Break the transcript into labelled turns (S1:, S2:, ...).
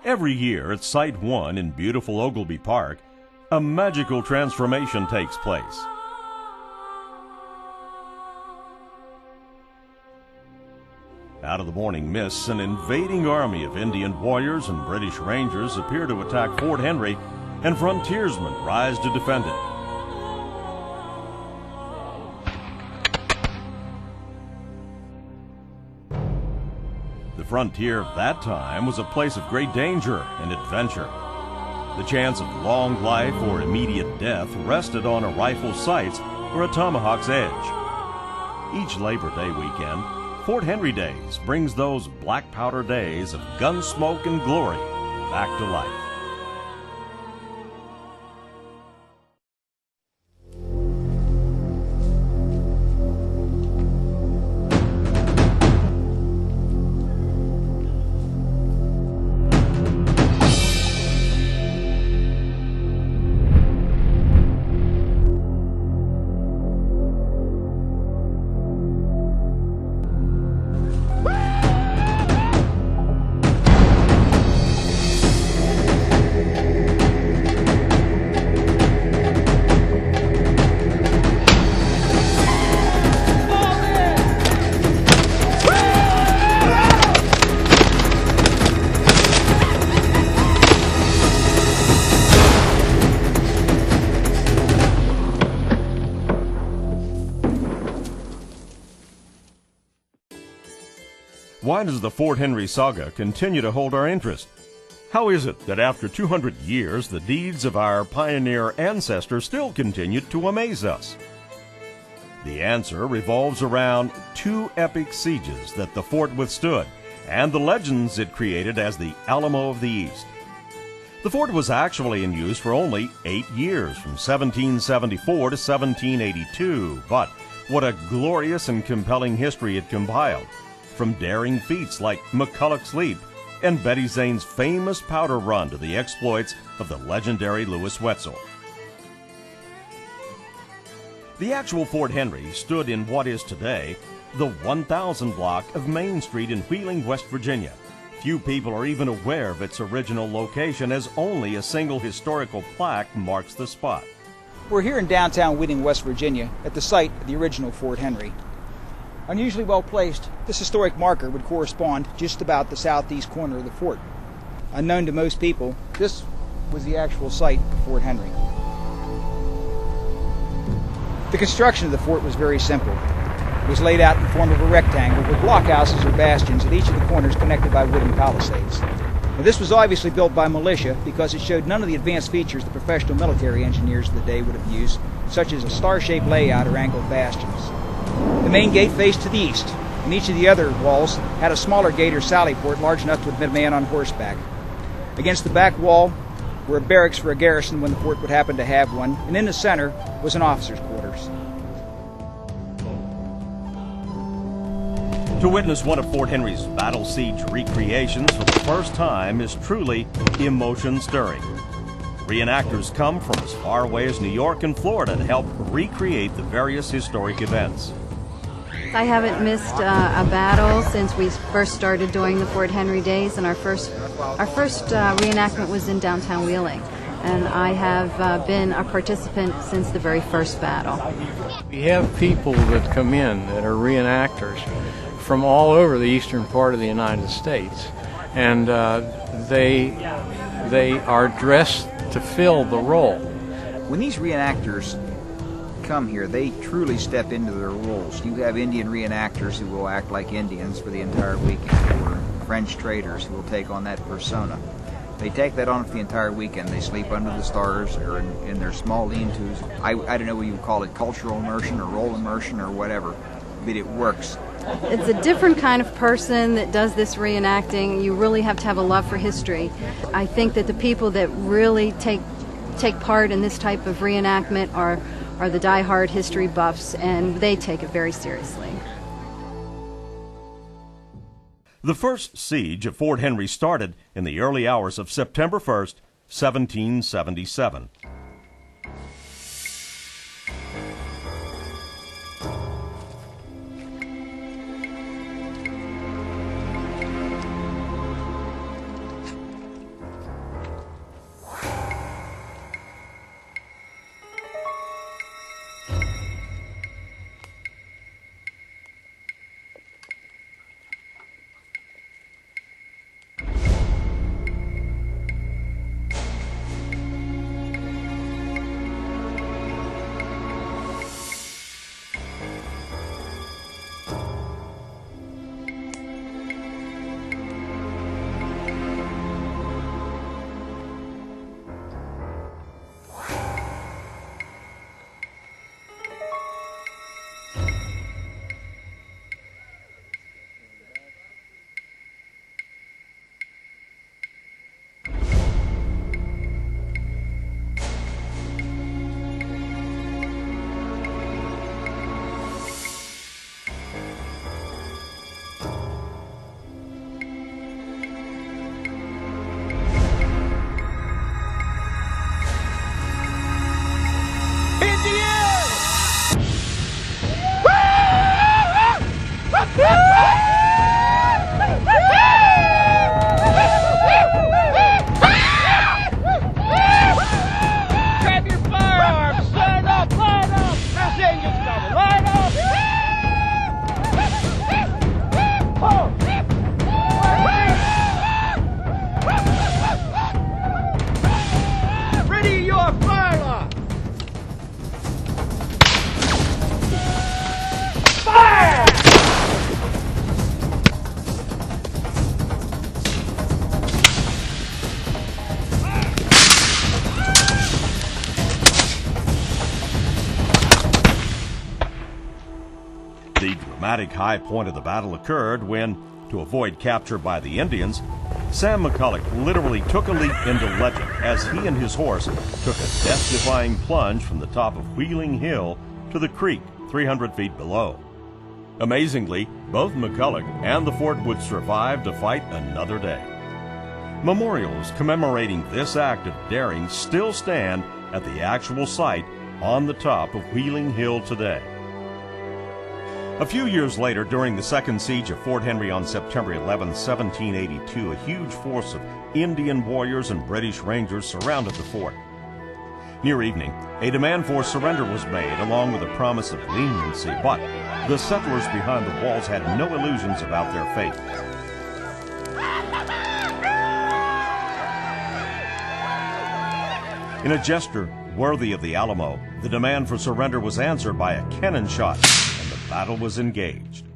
S1: Every year at Site 1 in beautiful Oglebay Park, a magical transformation takes place. Out of the morning mists, an invading army of Indian warriors and British Rangers appear to attack Fort Henry, and frontiersmen rise to defend it. The frontier of that time was a place of great danger and adventure. The chance of long life or immediate death rested on a rifle's sights or a tomahawk's edge. Each Labor Day weekend, Fort Henry Days brings those black powder days of gun smoke and glory back to life. Why does the Fort Henry saga continue to hold our interest? How is it that after 200 years, the deeds of our pioneer ancestors still continue to amaze us? The answer revolves around two epic sieges that the fort withstood and the legends it created as the Alamo of the East. The fort was actually in use for only 8 years, from 1774 to 1782, but what a glorious and compelling history it compiled, from daring feats like McCulloch's Leap and Betty Zane's famous powder run to the exploits of the legendary Louis Wetzel. The actual Fort Henry stood in what is today the 1000 block of Main Street in Wheeling, West Virginia. Few people are even aware of its original location, as only a single historical plaque marks the spot.
S2: We're here in downtown Wheeling, West Virginia, at the site of the original Fort Henry. Unusually well placed, this historic marker would correspond just about the southeast corner of the fort. Unknown to most people, this was the actual site of Fort Henry. The construction of the fort was very simple. It was laid out in the form of a rectangle with blockhouses or bastions at each of the corners connected by wooden palisades. Now, this was obviously built by militia because it showed none of the advanced features the professional military engineers of the day would have used, such as a star-shaped layout or angled bastions. The main gate faced to the east, and each of the other walls had a smaller gate or sally port large enough to admit a man on horseback. Against the back wall were barracks for a garrison when the fort would happen to have one, and in the center was an officer's quarters.
S1: To witness one of Fort Henry's battle siege recreations for the first time is truly emotion-stirring. Reenactors come from as far away as New York and Florida to help recreate the various historic events.
S3: I haven't missed a battle since we first started doing the Fort Henry Days, and our first reenactment was in downtown Wheeling, and I have been a participant since the very first battle.
S4: We have people that come in that are reenactors from all over the eastern part of the United States, and they are dressed to fill the role.
S2: When these reenactors come here, they truly step into their roles. You have Indian reenactors who will act like Indians for the entire weekend, or French traders who will take on that persona. They take that on for the entire weekend. They sleep under the stars or in their small lean-tos. I don't know what you would call it, cultural immersion or role immersion or whatever, but it works.
S3: It's a different kind of person that does this reenacting. You really have to have a love for history. I think that the people that really take part in this type of reenactment are the die-hard history buffs, and they take it very seriously.
S1: The first siege of Fort Henry started in the early hours of September 1st, 1777. The dramatic high point of the battle occurred when, to avoid capture by the Indians, Sam McCulloch literally took a leap into legend as he and his horse took a death-defying plunge from the top of Wheeling Hill to the creek 300 feet below. Amazingly, both McCulloch and the fort would survive to fight another day. Memorials commemorating this act of daring still stand at the actual site on the top of Wheeling Hill today. A few years later, during the second siege of Fort Henry on September 11, 1782, a huge force of Indian warriors and British Rangers surrounded the fort. Near evening, a demand for surrender was made, along with a promise of leniency, but the settlers behind the walls had no illusions about their fate. In a gesture worthy of the Alamo, the demand for surrender was answered by a cannon shot, and the battle was engaged.